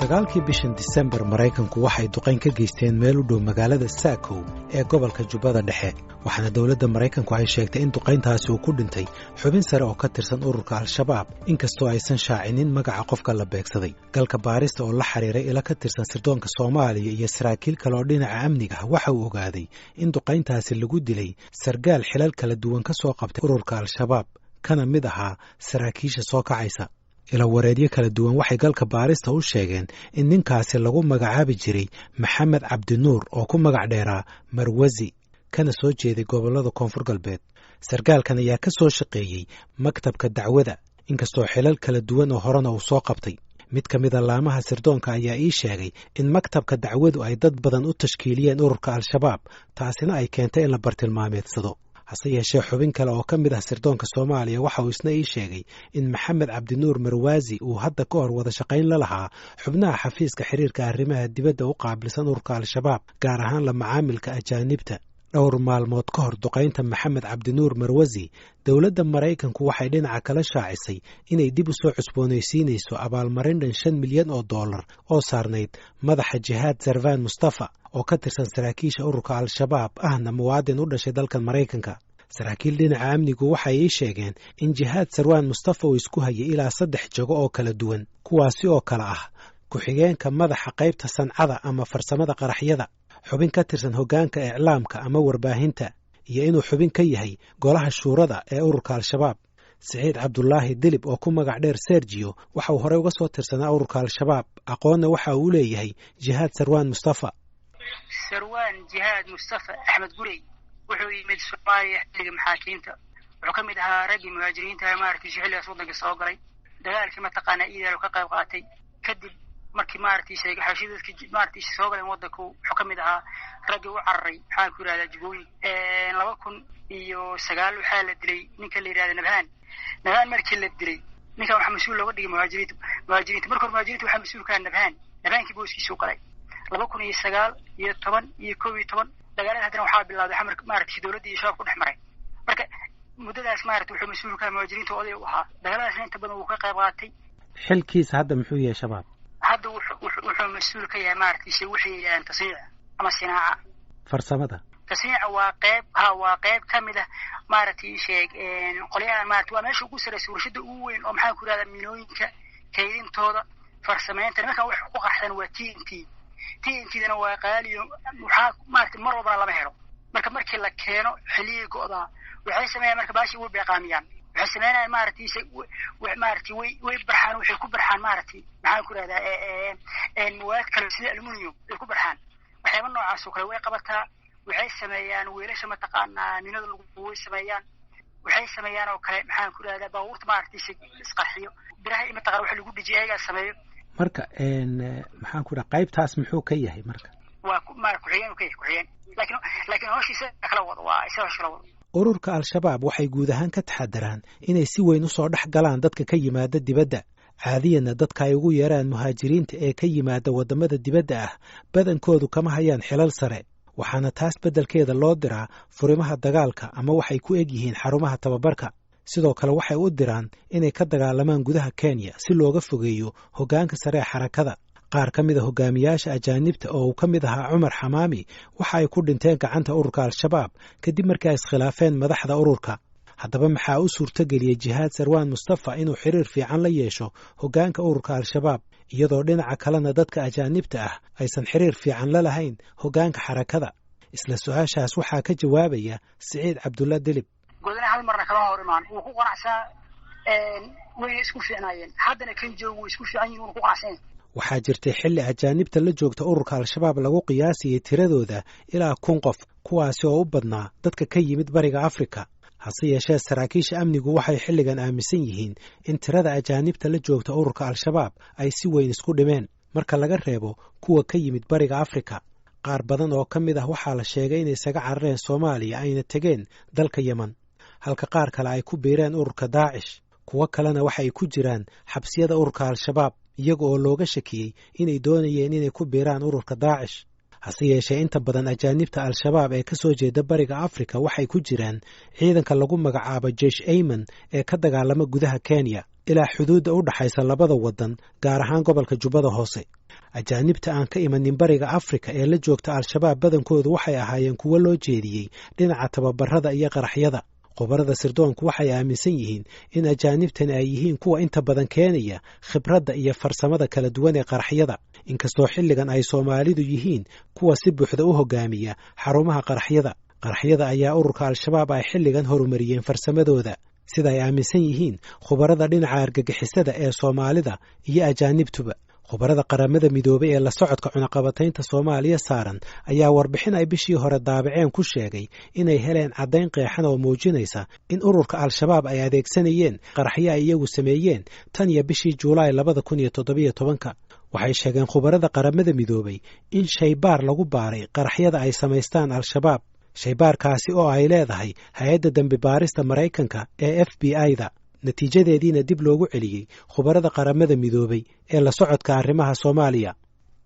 sagaalkii bishan Disembar Maraykanku waxay duqeyn ka geysteen meel u dhow magaalada Saako ee gobolka Jubbada Dhexe waxaana dawladda Maraykanku ay sheegtay in duqeyntaasi uu ku dhintay xubin sare oo ka tirsan ururka Al-Shabaab inkastoo aysan shaacinin magaca qofka la beegsaday galka baarista oo la xiriiray ila ka tirsan sirdoonka Soomaaliya iyo saraakiil kale oo dhinaca amniga waxa uu ogaaday in duqeyntaasi lagu dilay sargaal xilal kala duwan ka soo qabtay ururka Al-Shabaab kana mid ahaa saraakiisha soo kacaysa ila wareedyo kala duwan waxay galka baarista u sheegeen in ninkaasi lagu magacaabi jiray Maxamed Cabdinuur oo ku magac dheeraa Marwazi kana soo jeeday gobolada Koonfur Galbeed sargaalkan ayaa ka soo shaqeeyay maktabka dacwada inkastoo xilal kala duwan oo horena uu soo qabtay mid ka mid ah laamaha sirdoonka ayaa ii sheegay in maktabka dacwadu ay dad badan u tashkiiliyeen ururka Al-Shabaab taasina ay keentay in la bartilmaameedsado hase yeeshee xubin kale oo ka mid ah sirdoonka Soomaaliya waxa uu isna ii sheegay in Maxamed Cabdinuur Marwazi uu hadda ka hor wada shaqayn la lahaa xubnaha xafiiska xiriirka arrimaha dibadda u qaabilsan ururka Al-Shabaab gaar ahaan la macaamilka ajaanibta dhowr maalmood ka hor duqeynta Maxamed Cabdinuur Marwazi dawladda Maraykanku waxay dhinaca kala shaacisay inay dib u soo cusboonaysiinayso abaalmarin dhan $5 milyan oo saarnayd madaxa Jihaad Zarwan Mustafa oo ka tirsan saraakiisha ururka Al-Shabaab ahna muwaadin u dhashay dalkan Maraykanka saraakiil dhinaca amnigu waxay ii sheegeen in Jihaad Zarwan Mustafa uu isku hayay ilaa 3 jago oo kala duwan kuwaasi oo kala ah ku-xigeenka madaxa qaybta sancada ama farsamada qaraxyada xubin ka tirsan hoggaanka iclaamka ama warbaahinta iyo inuu xubin ka yahay golaha shuurada ee ururka Al-Shabaab Saciid Cabdullaahi Dilib oo ku magac dheer Sergio waxa uu horey uga soo tirsanaa ururka Al-Shabaab aqoonna waxa uu leeyahay Jihaad Zarwan Mustafa Jihaad Mustafa Axmed Gurey wuxuu yimid Soomaaliya xilliga maxaakiimta wuxuu ka mid ahaa raggii muhaajiriinta maaragtay xilligaas waddanka soo galay dagaalkii mataqaanaa iidaal ka qayb qaatay kadib markii maaragtay xashidadkii maaragtay soo galeen waddanku wuxuu ka mid ahaa raggii u cararay maxaan ku yiraahdaa Jibooyin 2009 waxaa la dilay ninka la yiraahdo Nabhaan markii la dilay ninka waxa mas'uul looga dhigay muhaajiriinta markii muhaajiriinta waxa mas'uul ka Nabhaankii booskiisa u qalay 2009 iyo 10 iyo 11 dagaalada hadana waxaa bilaabay xamarka maaragtay dawladda iyo shabaab ku dhex maray marka muddadaas maaragtay wuxuu mas'uul ka muhaajiriinta oday u ahaa dagaaladaas inta badan uu ka qayb qaatay xilkiisa hadda muxuu yahay shabaab hadda wuxuu mas'uul ka yahay maaragtay wixii tasniic ama sinaaca farsamada tasniic waa qayb ka mid ah maaragtay sheeg qolyahan maaragtay waa meesha ugu sareysa warshada ugu weyn oo maxaan ku yiraahdaa minooyinka kaydintooda farsameynta marka wax ku qaxsan waa TNT-dana waa qaaliyo waxa maaragtay mar walba lama helo markii la keeno xilliga go'da waxay sameeyaan marka baashi way beeqaamiyaan waxay sameeyaan maaragtay way barxaan waxay ku barxaan maaragtay maxaan ku yiraahdaa muwaad kale sida aluminium ay ku barxaan waxyaabo noocaas oo kale way qabataa waxay sameeyaan weelasha mataqaanaa minada lagu way sameeyaan oo kale maxaan ku yiraahdaa baabuurta maaragtay isqarxiyo biraha ima taqaan wax lagu dhijiyay ayaga sameeyo marka maxaan ku dhahay qaybtaas muxuu ka yahay marka waa ku-xigeen laakiin hawshiisa kala wada waa isaga kala wada ururka Al-Shabaab waxay guud ahaan ka taxadaraan inay si weyn u soo dhex galaan dadka ka yimaada dibadda caadiyana dadka ay ugu yeeraan muhaajiriinta ee ka yimaada wadamada dibadda ah badankoodu kama hayaan xilal sare waxaana taas beddelkeeda loo diraa furimaha dagaalka ama waxay ku eg yihiin xarumaha tababarka sidoo kale waxay u diraan inay ka dagaalamaan gudaha Kenya si looga fogeeyo hoggaanka sare ee xarakada qaar ka mid ah hogaamiyaasha ajaanibta oo ka mid ahaa Umar Xamaami waxa ay ku dhinteen gacanta ururka Al-Shabaab kadib markii ay iskhilaafeen madaxda ururka haddaba maxaa u suurtageliyay Jihaad Zarwan Mustafa inuu xiriir fiican la yeesho hoggaanka ururka Al-Shabaab iyadoo dhinaca kalena dadka ajaanibta ah aysan xiriir fiican la lahayn hoggaanka xarakada isla su'aashaas waxaa ka jawaabaya Saciid Cabdullaahi Dilib godana hal marna kala hor imaan uu ku qanacsan way isku fiicnaayeen haddana kan joogo isku fiican yihiin uu ku qanacsan waxaa jirtay xilli ajaanibta la joogta ururka Al-Shabaab lagu qiyaasiyay tiradooda ilaa 1,000 qof kuwaasi oo u badnaa dadka ka yimid bariga Afrika hase yeeshee saraakiisha amnigu waxay xilligan aaminsan yihiin in tirada ajaanibta la joogta ururka Al-Shabaab ay si weyn isku dhimeen marka laga reebo kuwa ka yimid bariga Afrika qaar badan oo ka mid ah waxaa la sheegay inay isaga carareen Soomaaliya ayna tageen dalka Yemen halka qaar kale ay ku biireen ururka Daacish kuwa kalena waxay ku jiraan xabsiyada ururka Al-Shabaab iyaga oo looga shakiyay inay doonayeen inay ku biiraan ururka Daacish hase yeeshee inta badan ajaanibta Al-Shabaab ee ka soo jeeda bariga Afrika waxay ku jiraan ciidanka lagu magacaabo Jaysh Ayman ee ka dagaalama gudaha Kenya ilaa xuduudda u dhaxaysa labada waddan gaar ahaan gobolka jubbada hoose ajaanibta aan ka imanin bariga afrika ee la joogta al-shabaab badankoodu waxay ahaayeen kuwo loo jeediyey dhinaca tababarada iyo qaraxyada khubarada sirdoonku waxay aaminsan yihiin in ajaanibtan ay yihiin kuwa inta badan keenaya khibradda iyo farsamada kala duwan ee qaraxyada inkastoo xilligan ay soomaalidu yihiin kuwa si buuxda u hogaamiya xarumaha qaraxyada ayaa ururka al-shabaab ay xilligan horumariyeen farsamadooda sida ay aaminsan yihiin khubarada dhinaca argagixisada ee soomaalida iyo ajaanibtuba khubarada qaramada midoobay ee la socodka cunaqabataynta Soomaaliya saaran ayaa warbixin ay bishii hore daabaceen ku sheegay inay heleen caddayn qeexan oo muujinaysa in ururka al-shabaab ay adeegsanayeen qaraxyo ay iyagu sameeyeen tan iyo bishii Juulaay 2017 waxay sheegeen khubarada qaramada midoobay in shaybaar lagu baaray qaraxyada ay samaystaan al-shabaab shaybaarkaasi oo ay leedahay hay'adda dambi baarista Mareykanka ee FBI-da natiijadeediina dib loogu celiyey khubarada qaramada midoobay ee la socodka arrimaha Soomaaliya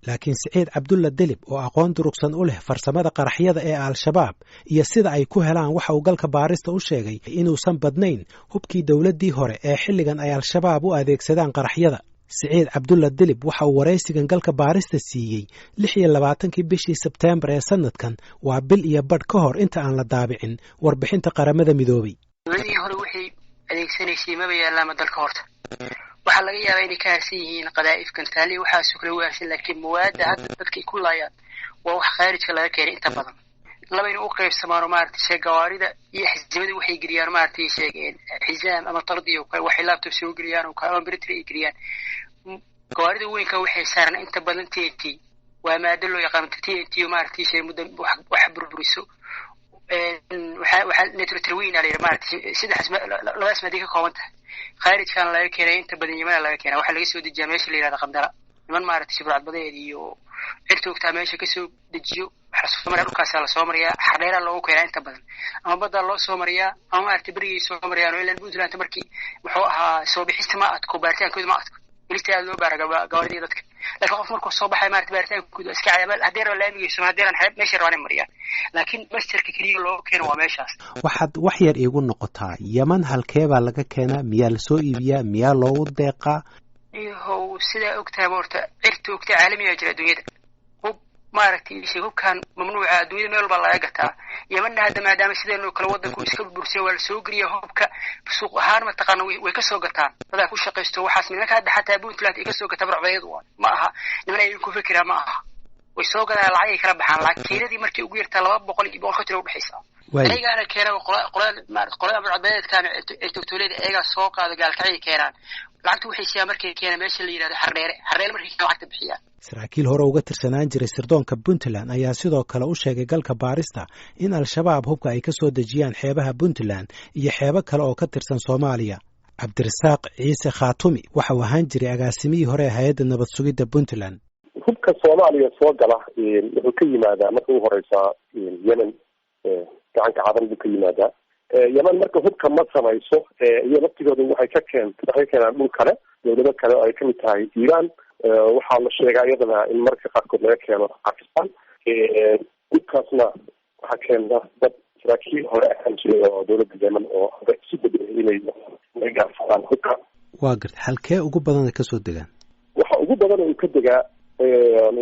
laakiin Siciid Cabdulla Delib oo aqoon durugsan u leh farsamada qaraxyada ee al-shabaab iyo sida ay ku helaan waxa uu galka baarista u sheegay inuusan badnayn hubkii dawladdii hore ee xilligan ay al-shabaab u adeegsadaan qaraxyada Siciid Cabdulla Delib waxa uu wareysigan galka baarista siiyey 26 bishii Sebteembar ee sanadkan waa bil iyo badh ka hor inta aan la daabicin warbixinta qaramada midoobay adeegsanaysay maba yaalama dalka horta waxa laga yaabaa inay ka harsan yihiin qadaa'ifkan taali waxa soo kala waarsan laakiin muwaada hadda dadkii ku laayaan waa wax khaarijka laga keenay inta badan laba inuu u qaybsamaano maartay gawaarida iyo xisbiyadu waxay geliyaan maartay sheegeen xisaam ama tardiyo waxay laabto soo geliyaan oo kala britri ay geliyaan gawaarida weynka waxay saaran inta badan TNT waa maado loo yaqaan TNT maartay shay muddo wax burburiso waxa nitroterwin ala maartay saddex labaas maadi ka kooban tahay khaarijkan laga keenay inta badan Yemen laga keenay waxa laga soo dejiyaa meesha la yiraahdo Qandara niman maartay shibrad badeed iyo cirtoogta meesha ka soo dejiyo waxa Soomaaliya dhulkaas la soo mariyaa xareera loogu keenay inta badan ama badda loo soo mariyaa ama maartay bariga soo mariyaan oo ilaa Puntland markii wuxuu ahaa soo bixista ma adko baartaankooda ma adko ilaa loo baaraga gawaarida dadka laakiin qof markuu soo baxay maartay baartaankooda iska caamal hadeer la laamigiisu hadeeran xeeb meesha raanay mariyaan laakiin masterka kaliya loo keeno waa meeshaas waxaad wax yar iigu noqotaa Yemen halkee baa laga keenaa miyaa la soo iibiyaa miyaa loogu deeqaa iyo sida ogtahay horta cirtoogta caalamiga jira dunyada maartay shaqookan mamnuuca adduunyada meel walba laga gataa Yemen hadda maadaama sidoo kale wadanku iska bursay wala soo gariyo hubka suuq ahaan ma taqaan way ka soo gataan dad ku shaqeysto waxaas minka hadda xataa Puntland ay ka soo gataa barcbayad ma aha niman ay ku fikiraan ma aha way soo gadaa lacag kala baxaan laakiinadii markii ugu yartaa 200 iyo 100 u dhaxaysa ayaga keenay qolada barcbadeedkan ee togtoolada ayaga soo qaado gaalkacay keenaan lacagtu waxay siyaa markay keenay meesha la yiraahdo xareere markii lacagta bixiyaa saraakiil hore uga tirsanaan jiray sirdoonka Puntland ayaa sidoo kale u sheegay galka baarista in al-shabaab hubka ay ka soo dejiyaan xeebaha Puntland iyo xeebo kale oo ka tirsan Soomaaliya Cabdirasaaq Ciise Khaatumi waxa uu ahaan jiray agaasimihii hore ee hay'adda nabad sugidda Puntland hubka Soomaaliya soo gala wuxuu ka yimaadaa markii ugu horeysa Yemen gacanka cadan buu ka yimaadaa Yemen marka hubka ma samayso iyo laftigooda waxay ka keenaan dhul kale dawlado kale oo ay ka mid tahay Iran waxaa la sheegaa iyadana in marka qaarkood laga keeno Pakistan hubkaasna waxaa keena dad saraakiil hore ahaan jiray oo dawladda Yemen oo si beddelay inay gaarsadaan hubka waa gartay halkee ugu badan ka soo degaan waxa ugu badan oo ka degaa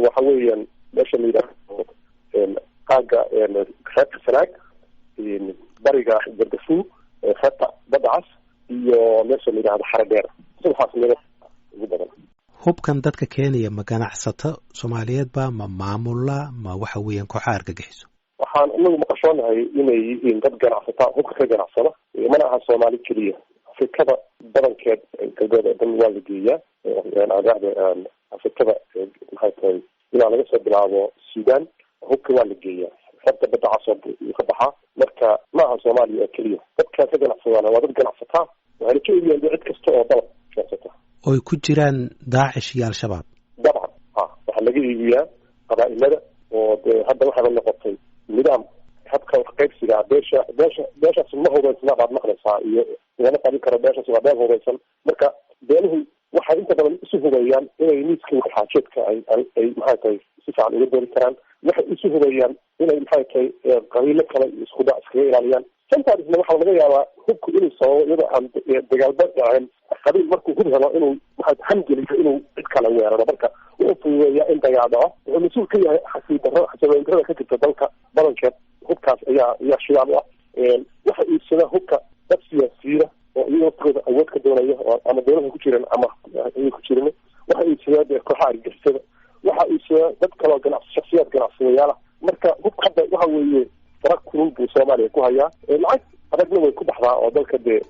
waxa weeyaan meesha la yiraahdo qaaga reerka Sanaag bariga Gardafu xataa badacas iyo meesha la yiraahdo Xaradheer saddexaas meel ugu badan hubkan dadka Kenya ma ganacsato Soomaaliyeed ba ma maamula ma waxa weeyaan kooxo argagixiso waxaan inagu maqashoonahay inay yihiin dad ganacsata hubka ka ganacsada mana aha Soomaali kaliya Afrikada badankeed galbeed dhan waa la geeyaa Afrikada maxay tahay ilaa laga soo bilaabo Suudaan hubka waa la geeyaa xabta badacas oo ka baxa marka ma aha Soomaaliya kaliya dadka ka ganacsada waa dad ganacsata waxay ka iibiyaan cid kasta oo dalab ganacsata oo ku jiraan Daesh iyo al-shabaab dabcan waxa laga iibiyaa qabaa'ilada oo hadda waxa noqotay nidaam habka qaybsiga beesha ma hubaysna baad maqlaysaa iyo wada qabi karo beesha waa beesha hubeysan marka beeluhu waxay inta badan isu hubayaan inay miiska waxaajeedka ay maxay tahay si fiican uga doori karaan. waxay isu hubayaan inay maxay tahay qabiilo kale isku dhac iskaga ilaaliyaan. sometimes waxaa laga yaabaa hubku inuu sababo iyadoo aan dagaalba dhaceen qabiil markuu hub helo inuu hamgeliyo inuu cid kale weeraro, marka wuxuu fududeeyaa in dagaal dhaco. wuxuu mas-uul ka yahay xasiloonidarada ka jirta dalka badankeed. hubkaas ayaa shidaal u ah. waxa iibsada hubka dad siyaasiyiina oo iyaga waqtigooda awood ka doonaya ama dowladda ku jiran ama ay ku jirin. waxa iibsada kooxaha argagixisada, waxa iibsada dad kaloo shakhsiyaad ganacsadayaal ah. marka hubka hadda waxa weeye faraq kulul buu Soomaaliya ku hayaa. lacag adagna way ku baxdaa oo dalka dee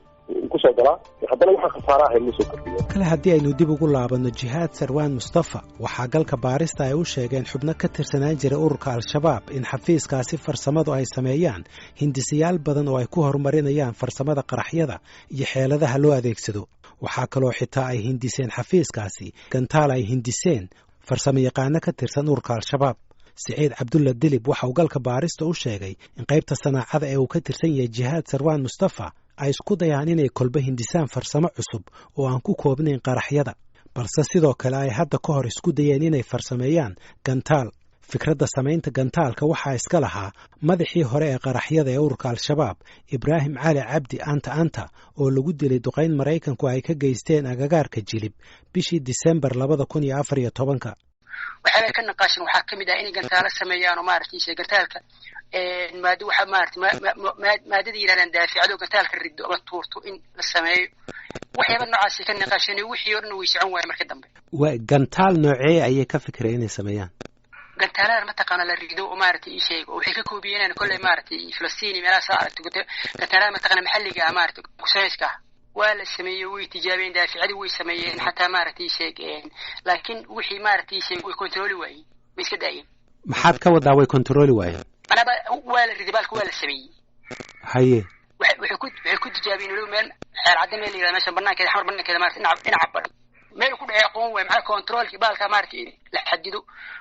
kusoo galaa, haddana waxaa khasaare ahayn ma soo kordhiyo. kale haddii aynu dib ugu laabanno Jihaad Sarwaan Mustafa, waxaa galka baarista ay u sheegeen xubno ka tirsanaan jiray ururka Al-Shabaab in xafiiskaasi farsamadu ay sameeyaan hindisayaal badan oo ay ku horumarinayaan farsamada qaraxyada iyo xeeladaha loo adeegsado. waxaa kaloo xitaa ay hindiseen xafiiskaasi gantaal ay hindiseen farsamo yaqaano ka tirsan ururka Al-Shabaab. Siciid Cabdulla Dilib waxa uu galka baarista u sheegay in qaybta sanaacada ee uu ka tirsan yahay Jihaad Sarwaan Mustafa ay isku dayaan inay kolba hindisaan farsamo cusub oo aan ku koobnayn qaraxyada, balse sidoo kale ay hadda ka hor isku dayeen inay farsameeyaan gantaal. fikradda samaynta gantaalka waxaa iska lahaa madaxii hore ee qaraxyada ee ururka Al-Shabaab Ibraahim Cali Cabdi Anta oo lagu dilay duqayn Maraykanku ay ka geysteen agagaarka Jilib bishii Diseembar 2014. waxay ka naqaashin waxaa kamid ah inay gantaalo sameeyaan oo maaragtay gantaalka maadada yiraahdaan daaficado gantaalka riddo ama tuurto in la sameeyo. waxyaaba noocaas ka naqaashin wixii oo dhan way socon waayeen markii dambe. gantaal noocee ayay ka fikireen inay sameeyaan? gantaalada mataqaana la rido oo maaragtay sheeg oo waxay ka koobiyeen kolley maaragtay Filistiin meelaha saarto gantaalada mataqaana maxalliga ah maaragtay kusayska waa la sameeyay way tijaabeen daaficadi way sameeyeen xataa maaragtay sheegeen laakiin wixii maaragtay sheeg way control waayeen way iska daayeen. maxaad ka wadaa way control waayeen? anaba waa la riday balka waa la sameeyay. haye waxay ku tijaabeen inuu meel xeer cadda meel yiraahdo meesha banaankeeda xamar banaankeeda maaragtay dhinaca bari meel ku dhacay aqoon way maxaa controlki balka maaragtay la xadido.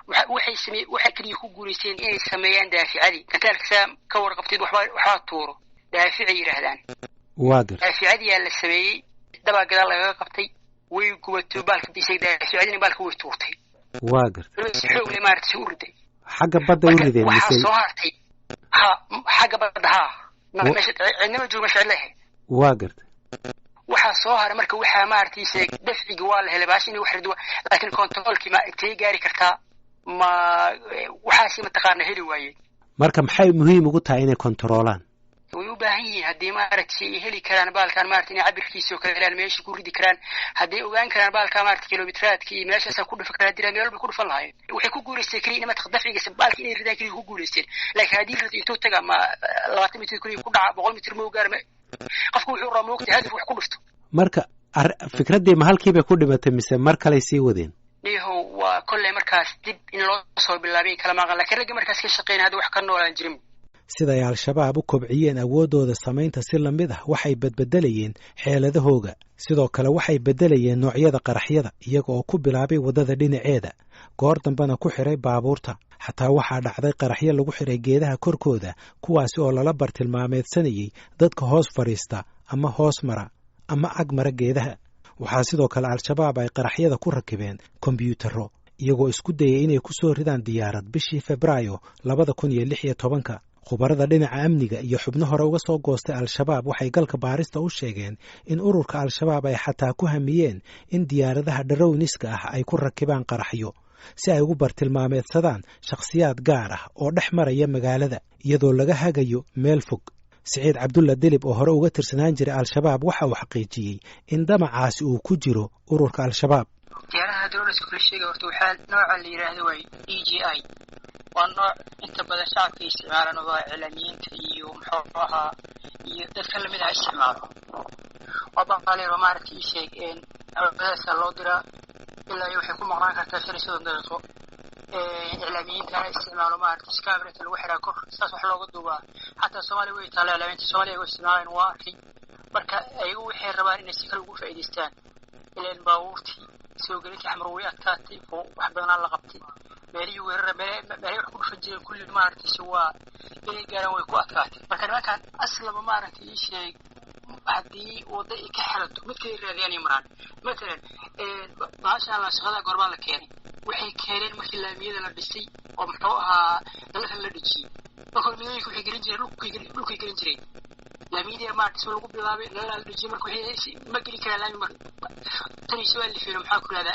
waxay kaliya ku guuleysteen inay sameeyaan daaficadi gantaalka ka warqabtid waxaa tuuro daafici yiraahdaan. daaficadii yaa la sameeyey dabaa gadaal lagaga qabtay way gubatay baalka bisay daaficadina baalka way tuurtay. waa gartay xoog le maaragtay si u riday xagga badda u rideen waxaa soo hartay xagga badda meesha cidnima jooga meesha lehe. waa gartay waxaa soo haray marka waxaa maaragtay sheeg dafciga waa la helay baash inay wax rido laakiin controlkii ma intay gaari kartaa ma waxaasi mataqaana heli waayeen. marka maxay muhiim ugu tahay inay kontroolaan? way u baahan yihiin haddii maaragtay heli karaan baalkan maaragtay inay cabirkiisa oo kale helaan meesha ku ridi karaan haddii ogaan karaan baalka maaragtay kilomitaraadka iyo meeshaas ku dhufa karaan diraan meel walba ku dhufan lahaayeen. waxay ku guuleysteen kaliya inay mataqaana dafcigiisa baalka inay ridaan kaliya ku guuleysteen laakiin haddii rido intuu taga ma 20 mitir kaliya ku dhaca 100 mitir ma gaar ma qofku wuxuu rabaa moogtay hadaf wax ku dhufto. marka fikraddii ma halkiibay ku dhimatay mise mar kale sii wadeen? waa kolley markaas dib in loo soo bilaabay kala maqan laakiin ragga markaas ka shaqeynaya hadda wax ka noolaan jirin. sida ay Al-Shabaab u kobciyeen awoodooda samaynta si lamid ah waxay badbedelayeen xeeladahooga. sidoo kale waxay bedelayeen noocyada qaraxyada iyaga oo ku bilaabay wadada dhinaceeda goor dambana ku xiray baabuurta. xataa waxaa dhacday qaraxyo lagu xiray geedaha korkooda kuwaasi oo lala bartilmaameedsanayay dadka hoos fadhiista ama hoos mara ama ag mara geedaha. waxaa sidoo kale Al-Shabaab ay qaraxyada ku rakibeen kombiyuutarro iyagoo isku dayay inay ku soo ridaan diyaarad bishii Febraayo 2016. khubarada dhinaca amniga iyo xubno hore uga soo goostay Al-Shabaab waxay galka baarista u sheegeen in ururka Al-Shabaab ay xataa ku hamiyeen in diyaaradaha dharowniska ah ay ku rakibaan qaraxyo si ay ugu bartilmaameedsadaan shakhsiyaad gaar ah oo dhex maraya magaalada iyadoo laga hagayo meel fog. Siciid Cabdulla Dilib oo hore uga tirsanaan jiray Al-Shabaab waxa uu xaqiijiyey in damacaasi uu ku jiro ururka Al-Shabaab. diyaaradaha dowladda kula sheegay horta waxaa nooca la yiraahdo way DJI waa nooc inta badan shacabka isticmaalaan oo cilmiyiinta iyo muxuu ahaa iyo dadka lamid ah isticmaalo. waa baqalee oo maaragtay sheegeen awoodaha loo diraa ilaa waxay ku maqnaan kartaa 30 daqiiqo. cilmiyiinta isticmaalo maaragtay iskaabirta lagu xiraa kor saas wax looga duubaa xataa Soomaaliya way taalaa cilmiyiinta Soomaaliya way isticmaalaan waa arkay marka ayagu waxay rabaan inay si kale ugu faa'iideystaan ileen baabuurtii soo gelinta xamar way adkaatay oo wax badan la qabtay meelihii weerara meelihii wax ku dhufan jireen kulli maaragtay waa inay gaaraan way ku adkaatay. marka nimankan aslaba maaragtay sheeg haddii wada ay ka xirato midkay raadiyaan maraan مثلا baasha la shaqada gorbaan la keenay waxay keeneen markii laamiyada la dhisay oo muxuu ahaa dalka la dhijiyay markii midooyinka waxay gelin jireen dhulkay gelin jireen laamiyada ma dhismo lagu bilaabay la dhijiyay markii waxay ma gelin karaan laami mar tani su'aal li fiiro maxaa ku raada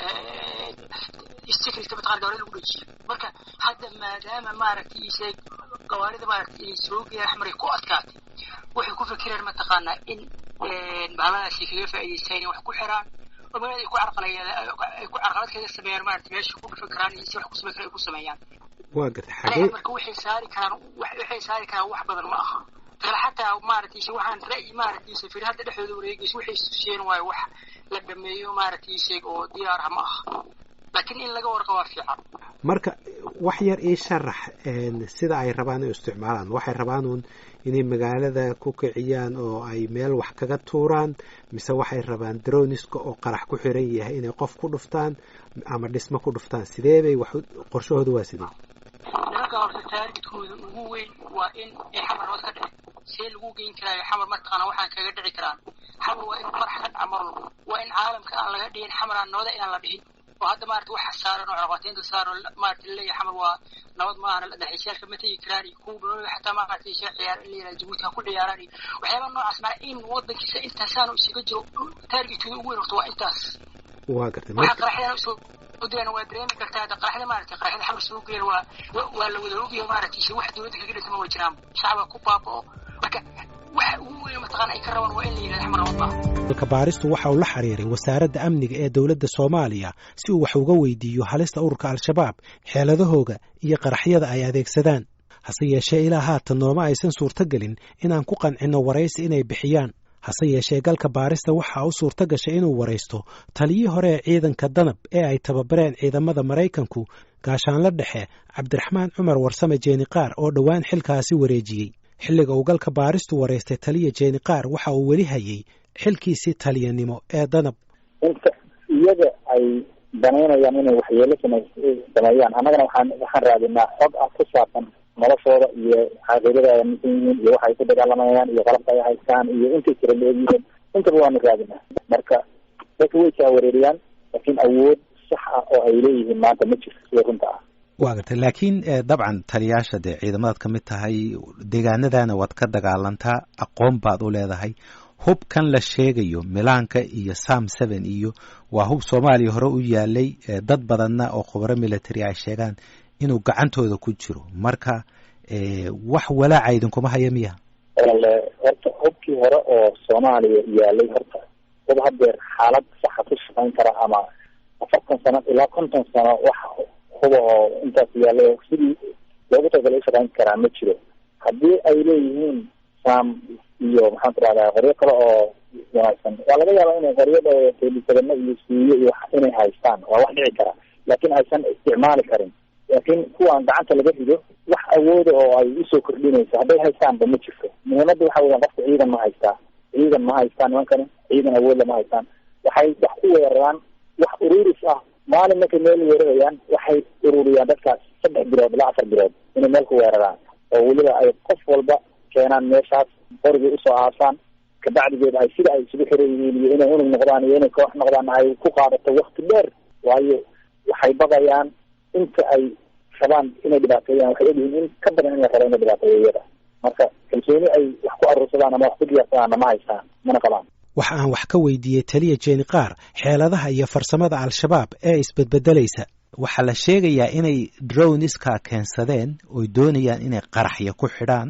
istikriska bataqaar gaari lagu dhijiyay marka hadda maadaama maaragtay isay gawaarida maaragtay soo geeyay xamri ku adkaatay waxay ku fikireen ma taqaana in bahaladaasi kaga faa'iideystaan wax ku xiraan oo ay ku carqalad kaga sameeyaan maaragtay meesha ku fikiraan iyo wax ku sameeyaan ay ku sameeyaan waa gartay xagee marka waxay saari karaan wax badan ma aha xataa maaragtay waxaan ra'yi maaragtay safir hadda dhexdooda wareegayso waxay sheegeen way wax la dhameeyo maaragtay sheeg oo diyaar ma aha laakiin in laga warqabo fiican marka wax yar ii sharax sida ay rabaan inay isticmaalaan waxay rabaan inay magaalada ku kiciyaan oo ay meel wax kaga tuuraan mise waxay rabaan droniska oo qarax ku xiran yahay inay qof ku dhuftaan ama dhismo ku dhuftaan sidee bay wax qorshahoodu waa sidee marka horta taargetkooda ugu weyn waa in ay xamar wada ka dhacay si lagu geyn karayo xamar martaqana waxaan kaga dhici karaan xamar waa in marxad amar waa in caalamka aan laga dhigin xamar aan nabada inaan la dhihin وهذا ما أعرف واحد صار نوع عقاتين صاروا ما أعرف اللي حمل ونوض ما أنا الأداء الشيء كمتي كراري كوب حتى ما أعرف شيء عيار اللي جبتها كل عياري وحياة النوع اسمع إن وضع كيس أنت سانو سيجرو تارجي تقول وقتها أنتاس واقعت ما راح يوصل ودين ودين كرتها راح ما أعرف راح يحمل سوقي ولا ودروقي ما أعرف شيء واحد يودك كده اسمه وجرام شعب كوبابو baaristu waxa uu la xiriiray wasaaradda amniga ee dowladda Soomaaliya si uu wax uga weydiiyo halista ururka al-shabaab xeeladahooga iyo qaraxyada ay adeegsadaan hase yeeshee ilaa haatan nooma aysan suurtagelin inaan ku qancino waraysi inay bixiyaan hase yeeshee galka baarista waxa uu suurta gashay inuu waraysto taliyii hore ee ciidanka danab ee ay tababareen ciidamada Mareykanku gaashaanle dhexe Cabdiraxmaan Cumar Warsame Jeeni Qaar oo dhawaan xilkaasi wareejiyay xilliga uu galka baaristu wareystay taliya Jeeni Qaar waxa uu weli hayay xilkiisii taliyanimo ee danab inta iyaga ay danaynayaan inay waxyeelo sameeyaan annagana waxaan raadinaa xog ah ku saabsan noloshooda iyo xaadirada ay yihiin iyo waxa ay ku dagaalamayaan iyo qalabka ay haystaan iyo intay jira leeyihiin intaba waanu raadinaa marka dadka way kaa wareeriyaan laakiin awood sax ah oo ay leeyihiin maanta ma jirto sida runta ah waa gartay laakiin dabcan taliyaasha dee ciidamadaad ka mid tahay deegaanadana waad ka dagaalantaa aqoon baad u leedahay hubkan la sheegayo milaanka iyo Sam 7 iyo waa hub Soomaaliya hore u yaalay dad badanna oo khubaro military ay sheegaan inuu gacantooda ku jiro marka wax walaac idinkuma haya miya horta hubkii hore oo Soomaaliya yaalay horta wada hadeer xaalad sax ku shaqayn kara ama 40 sano ilaa 50 sano wax hubo oo intaas yaalay sidii loogu talagalay shaqayn karaa ma jiro haddii ay leeyihiin Sam iyo maxaan tiraahdaa qoryo kale oo wanaagsan waa laga yaabaa inay qoryada teelisada iyo siiyo iyo inay haystaan waa wax dhici kara laakiin aysan isticmaali karin laakiin kuwaan gacanta laga rido wax awooda oo ay usoo kordhinayso hadday haystaanba ma jirto muhiimadda waxa weeyaan qofka ciidan ma haystaan nimankani ciidan awoodla ma haystaan waxay wax ku weeraraan wax ururis ah maalin markay meel weerarayaan waxay ururiyaan dadkaas 3 bilood ilaa 4 bilood inay meel ku weeraraan oo weliba ay qof walba keenaan meeshaas qorigii usoo aasaan kabacdigeed ay sida ay isugu xiran yihiin iyo inay unug noqdaan iyo inay koox noqdaan ay ku qaadato waqti dheer waayo waxay baqayaan inta ay rabaan inay dhibaateeyaan waxay ogyihiin in ka badan in la rabo inay dhibaateeyo iyada marka kalsooni ay wax ku arursadaan ama wax ku diyaarsadaan ma haystaan mana qabaan waxa aan wax ka weydiiyey taliya Jeeni Qaar xeeladaha iyo farsamada al-shabaab ee isbedbedelaysa waxa la sheegayaa inay drone-iska keensadeen oo doonayaan inay qaraxyo ku xidhaan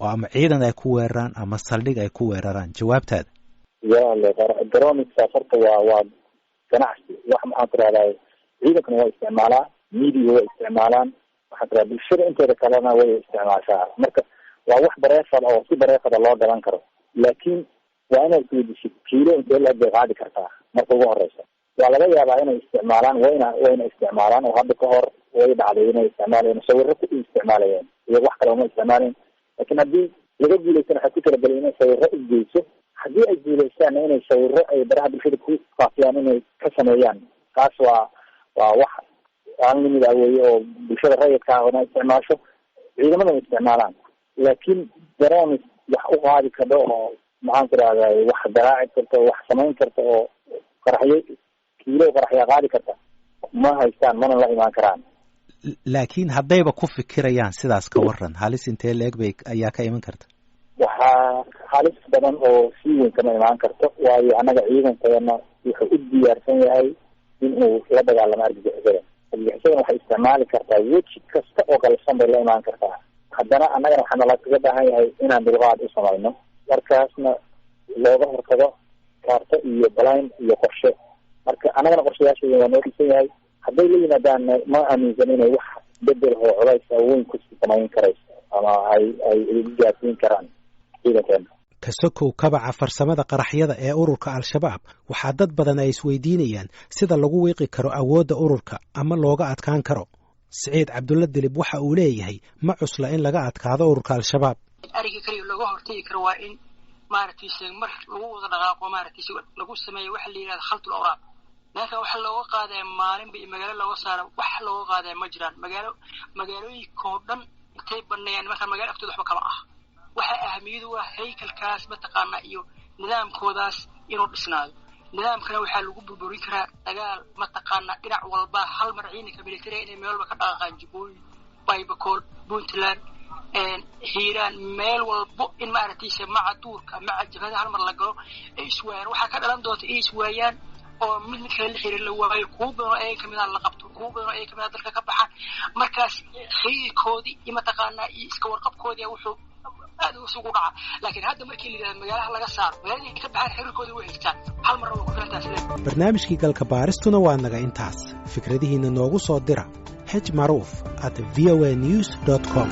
oo ama ciidan ay ku weeraraan ama saldhig ay ku weeraraan jawaabtaada drone-iska horta waa ganacsi wax maxaan tiraahdaa ciidankana waa isticmaalaa media waa isticmaalaan waxaan tiraahdaa bulshada inteeda kalena way isticmaashaa marka waa wax bareefad oo si bareefada loo gadan karo laakiin waa inaad isweydiisid kiilo intee la qaadi kartaa marka ugu horeysa waa laga yaabaa inay isticmaalaan wayna isticmaalaan oo hadda ka hor way dhacday inay isticmaalayeen sawirro ku isticmaalayeen iyo wax kale uma isticmaalin laakiin haddii laga guulaysan waxay ku talagalay inay sawirro isgeyso haddii ay guulaystaanna inay sawirro ay baraha bulshada ku faafiyaan inay ka sameeyaan taas waa wax aan lamid ah weeye oo bulshada rayidka ah ona isticmaasho ciidamadan isticmaalaan laakiin daroonis wax u qaadi kardho oo maxaan ku idhahdaa wax garaaci karta, wax samayn karta oo qaraxyo kiilo qaraxya qaadi karta ma haystaan, mana la imaan karaan. laakiin haddayba ku fikirayaan sidaas ka waran, halis intee leeg bay ayaa ka iman karta? waxaa halis badan oo sii weyn kama imaan karto, waayo annaga ciidankeena wuxuu u diyaarsan yahay in uu la dagaalamo argagixisada. argagixisadana waxay isticmaali kartaa weji kasta oo qalabsan bay la imaan kartaa. haddana annagana waxaa nala kaga baahan yahay inaan dulqaad u samayno, markaasna looga hortago kaarto iyo balayn iyo qorshe. marka annagana qorshayaasheeda waa noo dhisan yahay. hadday la yimaadaan ma aaminsan inay wax bedel oo culays weyn ku samayn karayso ama ay gaarsiin karaan ciidankeena. kasokow kabaca farsamada qaraxyada ee ururka al-shabaab waxaa dad badan ay isweydiinayaan sida lagu wiiqi karo awoodda ururka ama looga adkaan karo. Siciid Cabdulla Dilib waxa uu leeyahay ma cusla in laga adkaado ururka al-shabaab. ariga kaliya looga hortagi karo waa in maaragtay mar lagu wada dhaqaaqo, maaragtay lagu sameeyo waxa la yiraahdo khaltul awraaq. marka waxa looga qaaday maalin bay magaalo looga saaro, wax looga qaaday ma jiraan. magaalooyinka oo dhan intay banneeyaan marka magaalo agtooda waxba kama ah. waxa ahamiyadu waa haykalkaas mataqaana iyo nidaamkoodaas inuu dhisnaado. nidaamkana waxaa lagu burburin karaa dagaal mataqaana dhinac walba hal mar ciidanka military inay meel walba ka dhaqaaqaan, Jubbooyin, Baybakool, Puntland, Hiiraan, meel walbo in maaragtay maca duurka maca jabhada hal mar la galo ay iswaayaan. waxaa ka dhalan doonta inay iswaayaan oo mid kale la xiriir la waayo, kuwa badan oo ay kamid ah la qabto, kuwa badan oo ay kamid ah dalka ka baxaan. markaas xiriirkoodii iyo mataqaana iska warqabkoodii wuxuu aad ugu dhaca. laakiin hadda markii la yiraahdo magaalaha laga saaro, magaalada ka baxaan xiriirkoodii way xigtaan, hal mar oo ku filantaas. barnaamijkii galka baaristuna waa naga intaas. fikradihiina noogu soo dira hmaruuf@voanews.com.